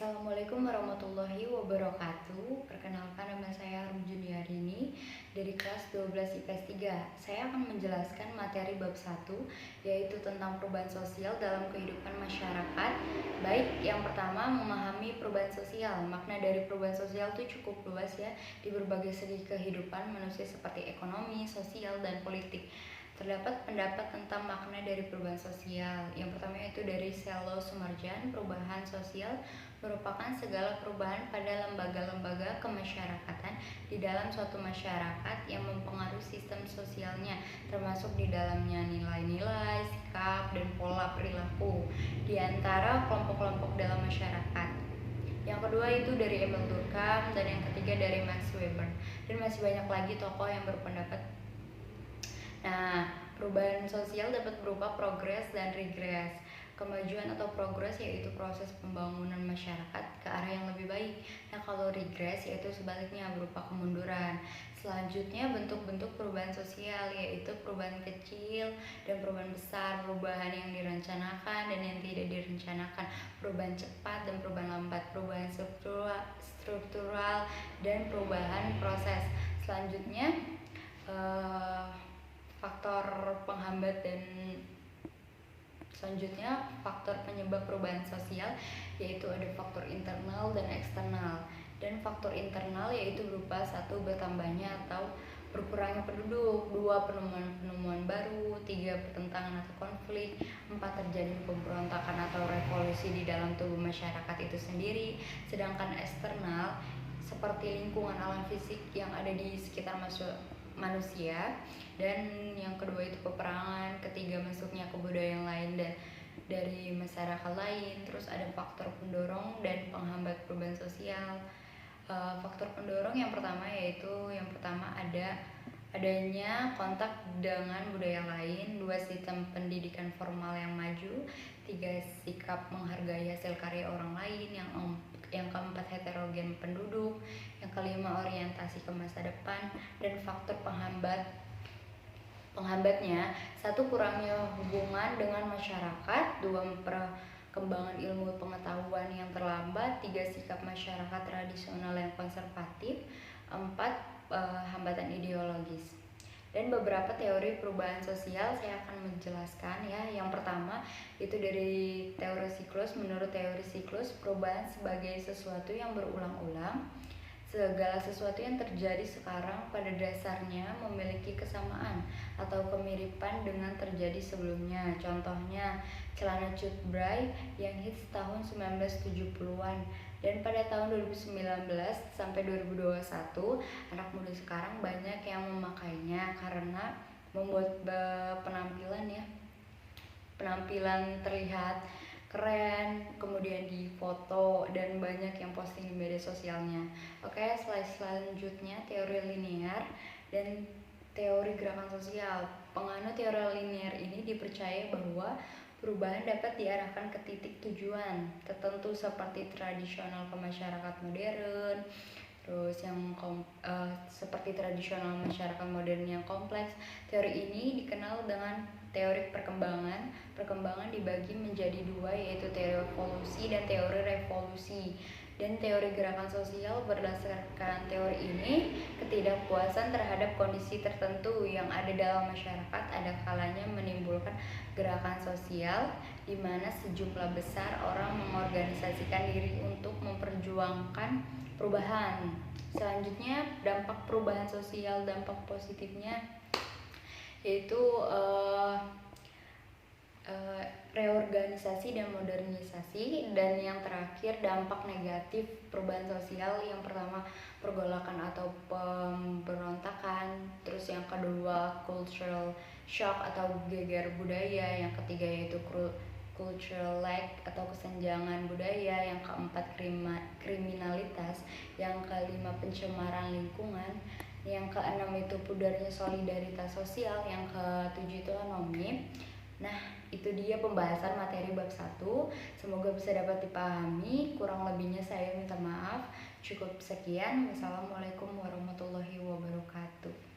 Assalamualaikum warahmatullahi wabarakatuh. Perkenalkan, nama saya Harum Juniarini dari kelas 12 IPS 3. Saya akan menjelaskan materi bab 1, yaitu tentang perubahan sosial dalam kehidupan masyarakat. Baik, yang pertama, memahami perubahan sosial. Makna dari perubahan sosial itu cukup luas ya, di berbagai segi kehidupan manusia seperti ekonomi, sosial, dan politik. Terdapat pendapat tentang makna dari perubahan sosial. Yang pertama yaitu dari Sello Sumarjan, perubahan sosial merupakan segala perubahan pada lembaga-lembaga kemasyarakatan di dalam suatu masyarakat yang mempengaruhi sistem sosialnya, termasuk di dalamnya nilai-nilai, sikap, dan pola perilaku di antara kelompok-kelompok dalam masyarakat. Yang kedua itu dari Emil Durkheim, dan yang ketiga dari Max Weber. Dan masih banyak lagi tokoh yang berpendapat. Nah, perubahan sosial dapat berupa progres dan regres. Kemajuan atau progres yaitu proses pembangunan masyarakat ke arah yang lebih baik. Nah, kalau regres yaitu sebaliknya berupa kemunduran. Selanjutnya bentuk-bentuk perubahan sosial yaitu perubahan kecil dan perubahan besar, perubahan yang direncanakan dan yang tidak direncanakan, perubahan cepat dan perubahan lambat, perubahan struktural dan perubahan proses. Selanjutnya faktor penghambat dan selanjutnya faktor penyebab perubahan sosial yaitu ada faktor internal dan eksternal. Dan faktor internal yaitu berupa 1. Bertambahnya atau berkurangnya penduduk, 2. Penemuan baru, 3. Pertentangan atau konflik, 4. Terjadi pemberontakan atau revolusi di dalam tubuh masyarakat itu sendiri. Sedangkan eksternal seperti lingkungan alam fisik yang ada di sekitar manusia, dan yang kedua itu peperangan, ketiga masuknya kebudayaan lain dan dari masyarakat lain. Terus ada faktor pendorong dan penghambat perubahan sosial. Faktor pendorong yang pertama adanya kontak dengan budaya lain, 2. Sistem pendidikan formal yang maju, 3. Sikap menghargai hasil karya orang lain, yang keempat heterogen penduduk, yang kelima orientasi ke masa depan. Dan faktor penghambatnya 1. Kurangnya hubungan dengan masyarakat, 2. Perkembangan ilmu pengetahuan yang terlambat, 3. Sikap masyarakat tradisional yang konservatif, 4. Hambatan ideologis. Dan beberapa teori perubahan sosial saya akan menjelaskan ya. Yang pertama itu dari teori siklus. Menurut teori siklus, perubahan sebagai sesuatu yang berulang-ulang. Segala sesuatu yang terjadi sekarang pada dasarnya memiliki kesamaan atau kemiripan dengan terjadi sebelumnya. Contohnya celana cut bray yang hits tahun 1970-an, dan pada tahun 2019 sampai 2021 anak muda sekarang banyak yang memakainya karena membuat penampilan terlihat keren, kemudian di foto dan banyak yang posting di media sosialnya. Oke, slide selanjutnya teori linear dan teori gerakan sosial. Penganut teori linear ini dipercaya bahwa perubahan dapat diarahkan ke titik tujuan tertentu seperti tradisional ke masyarakat modern, terus yang seperti tradisional masyarakat modern yang kompleks. Teori ini dikenal dengan teori perkembangan. Perkembangan dibagi menjadi 2, yaitu teori evolusi dan teori revolusi. Dan teori gerakan sosial berdasarkan teori ini, ketidakpuasan terhadap kondisi tertentu yang ada dalam masyarakat ada kalanya menimbulkan gerakan sosial di mana sejumlah besar orang mengorganisasikan diri untuk memperjuangkan perubahan. Selanjutnya dampak perubahan sosial, dampak positifnya yaitu reorganisasi dan modernisasi. Dan yang terakhir dampak negatif perubahan sosial, yang pertama pergolakan atau pemberontakan, terus yang kedua cultural shock atau geger budaya, yang ketiga yaitu cultural lag atau kesenjangan budaya, yang keempat kriminalitas, yang kelima pencemaran lingkungan, yang keenam itu pudarnya solidaritas sosial, yang ketujuh itu anomi. Nah, itu dia pembahasan materi bab 1. Semoga bisa dapat dipahami. Kurang lebihnya saya minta maaf. Cukup sekian. Wassalamualaikum warahmatullahi wabarakatuh.